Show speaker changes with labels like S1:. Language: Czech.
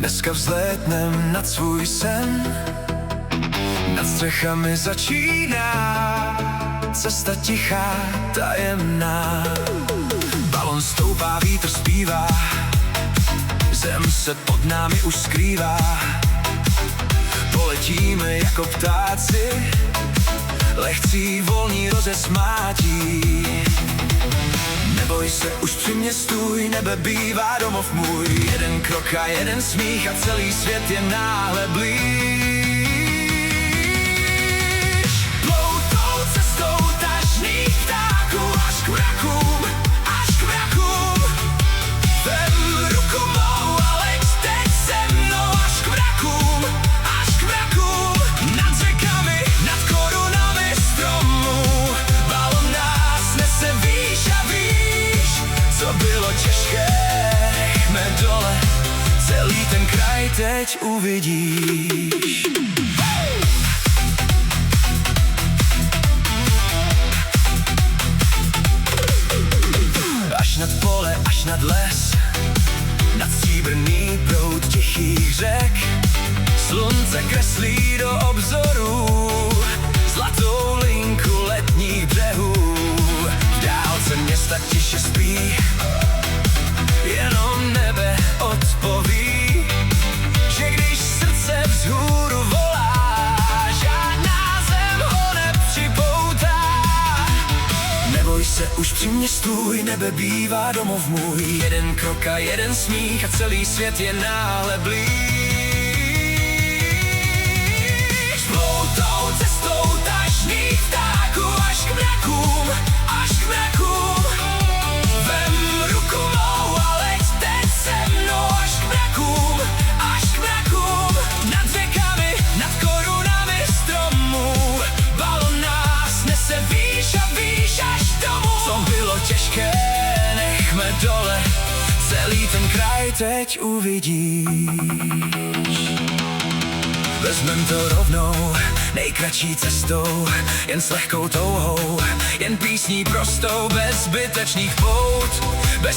S1: Dneska vzlétnem nad svůj sen, nad střechami začíná cesta tichá, tajemná. Balon stoupá, vítr zpívá, zem se pod námi už skrývá. Poletíme jako ptáci, lehcí, volní, rozesmátí. Neboj se, už při mě stůj, nebe bývá domov můj. Jeden krok a jeden smích a celý svět je náhle blíž. Ploutou cestou tažných ptáků až k mrakům, až k mrakům. Vem ruku mou a leď teď se mnou až k mrakům, až k mrakům. Nad řekami, nad korunami stromů, balon nás nese výš a výš. Co bylo těžké, nechme dole, celý ten kraj teď uvidíš. Až nad pole, až nad les, nad stříbrný proud tichých řek. Slunce kreslí do obzoru zlatou linku letních břehů. V dálce města tiše spí, jenom nebe odpoví, že když srdce vzhůru volá, žádná zem ho nepřipoutá. Neboj se, už při mě stůj, nebe bývá domov můj. Jeden krok a jeden smích a celý svět je náhle blíž. Ploutou cestou tažných ptáků až k mrakům, až k mrakům. Vem ruku mou a leď teď se mnou až k mrakům, až k mrakům. Nad řekami, nad korunami stromů, balon nás nese výš a výš až domů. Co bylo těžké, nechme dole, celý ten kraj teď uvidíš. Vezmem to rovnou, nejkratší cestou, jen s lehkou touhou, jen písní prostou, bez zbytečných pout, bez